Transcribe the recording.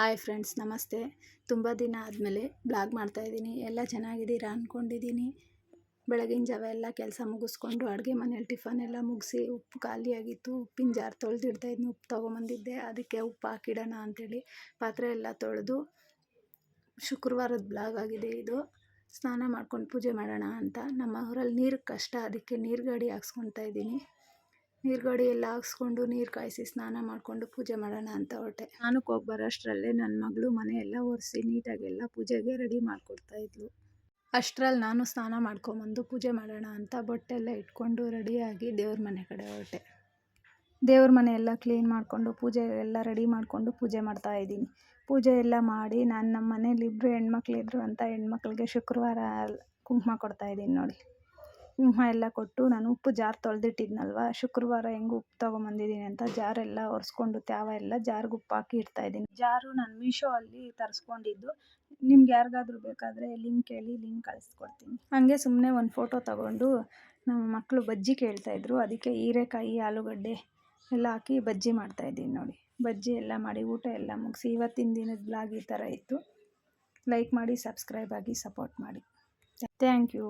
Hi friends, ನಮಸ್ತೆ. ತುಂಬ ದಿನ ಆದಮೇಲೆ ಬ್ಲಾಗ್ ಮಾಡ್ತಾಯಿದ್ದೀನಿ. ಎಲ್ಲ ಚೆನ್ನಾಗಿದ್ದೀರಾ ಅಂದ್ಕೊಂಡಿದ್ದೀನಿ. ಬೆಳಗಿನ ಜಾವ ಎಲ್ಲ ಕೆಲಸ ಮುಗಿಸ್ಕೊಂಡು ಅಡುಗೆ ಮನೇಲಿ ಟಿಫನ್ ಎಲ್ಲ ಮುಗಿಸಿ ಉಪ್ಪು ಖಾಲಿಯಾಗಿತ್ತು. ಉಪ್ಪಿನ ಜಾರ್ ತೊಳೆದಿಡ್ತಾಯಿದ್ನಿ. ಉಪ್ಪು ತೊಗೊಂಬಂದಿದ್ದೆ, ಅದಕ್ಕೆ ಉಪ್ಪು ಹಾಕಿಡೋಣ ಅಂಥೇಳಿ ಪಾತ್ರೆ ಎಲ್ಲ ತೊಳೆದು ಶುಕ್ರವಾರದ ಬ್ಲಾಗ್ ಆಗಿದೆ ಇದು. ಸ್ನಾನ ಮಾಡ್ಕೊಂಡು ಪೂಜೆ ಮಾಡೋಣ ಅಂತ. ನಮ್ಮ ಊರಲ್ಲಿ ನೀರು ಕಷ್ಟ, ಅದಕ್ಕೆ ನೀರು ಗಾಡಿ ಹಾಕ್ಸ್ಕೊತಾ ಇದ್ದೀನಿ. ನೀರು ಗಾಡಿ ಎಲ್ಲ ಹಾಕ್ಸ್ಕೊಂಡು ನೀರು ಕಾಯಿಸಿ ಸ್ನಾನ ಮಾಡಿಕೊಂಡು ಪೂಜೆ ಮಾಡೋಣ ಅಂತ ಹೊರಟೆ. ಸ್ನಾನಕ್ಕೆ ಹೋಗಿ ಬರೋಷ್ಟರಲ್ಲೇ ನನ್ನ ಮಗಳು ಮನೆ ಎಲ್ಲ ಒರೆಸಿ ನೀಟಾಗೆಲ್ಲ ಪೂಜೆಗೆ ರೆಡಿ ಮಾಡಿಕೊಡ್ತಾಯಿದ್ಲು. ಅಷ್ಟರಲ್ಲಿ ನಾನು ಸ್ನಾನ ಮಾಡ್ಕೊಂಬಂದು ಪೂಜೆ ಮಾಡೋಣ ಅಂತ ಬೊಟ್ಟೆಲ್ಲ ಇಟ್ಕೊಂಡು ರೆಡಿಯಾಗಿ ದೇವ್ರ ಮನೆ ಕಡೆ ಹೊರಟೆ. ದೇವ್ರ ಮನೆ ಎಲ್ಲ ಕ್ಲೀನ್ ಮಾಡಿಕೊಂಡು ಪೂಜೆ ಎಲ್ಲ ರೆಡಿ ಮಾಡಿಕೊಂಡು ಪೂಜೆ ಮಾಡ್ತಾಯಿದ್ದೀನಿ. ಪೂಜೆ ಎಲ್ಲ ಮಾಡಿ ನಮ್ಮ ಮನೇಲಿ ಇಬ್ಬರು ಹೆಣ್ಮಕ್ಳಿದ್ರು ಅಂತ ಹೆಣ್ಮಕ್ಳಿಗೆ ಶುಕ್ರವಾರ ಕುಂಕುಮ ಕೊಡ್ತಾಯಿದ್ದೀನಿ ನೋಡಿ. ಕುಂಕುಮ ಎಲ್ಲ ಕೊಟ್ಟು ನಾನು ಉಪ್ಪು ಜಾರ್ ತೊಳೆದಿಟ್ಟಿದ್ನಲ್ವ, ಶುಕ್ರವಾರ ಹೆಂಗೂ ಉಪ್ಪು ತೊಗೊಂಬಂದಿದ್ದೀನಿ ಅಂತ ಜಾರೆಲ್ಲ ಒರೆಸ್ಕೊಂಡು ತ್ಯಾವ ಎಲ್ಲ ಜಾರ್ಗೆ ಉಪ್ಪು ಹಾಕಿ ಇಡ್ತಾಯಿದ್ದೀನಿ. ಜಾರು ನಾನು ಮೀಶೋ ಅಲ್ಲಿ ತರಿಸ್ಕೊಂಡಿದ್ದು. ನಿಮ್ಗೆ ಯಾರಿಗಾದ್ರೂ ಬೇಕಾದರೆ ಲಿಂಕ್ ಹೇಳಿ, ಲಿಂಕ್ ಕಳಿಸ್ಕೊಡ್ತೀನಿ. ಹಾಗೆ ಸುಮ್ಮನೆ ಒಂದು ಫೋಟೋ ತಗೊಂಡು ನಮ್ಮ ಮಕ್ಕಳು ಬಜ್ಜಿ ಕೇಳ್ತಾಯಿದ್ರು. ಅದಕ್ಕೆ ಹೀರೆಕಾಯಿ, ಆಲೂಗಡ್ಡೆ ಎಲ್ಲ ಹಾಕಿ ಬಜ್ಜಿ ಮಾಡ್ತಾಯಿದ್ದೀನಿ ನೋಡಿ. ಬಜ್ಜಿ ಎಲ್ಲ ಮಾಡಿ ಊಟ ಎಲ್ಲ ಮುಗಿಸಿ ಇವತ್ತಿನ ದಿನದ ಬ್ಲಾಗ್ ಈ ಥರ ಇತ್ತು. ಲೈಕ್ ಮಾಡಿ, ಸಬ್ಸ್ಕ್ರೈಬ್ ಆಗಿ, ಸಪೋರ್ಟ್ ಮಾಡಿ. Thank you.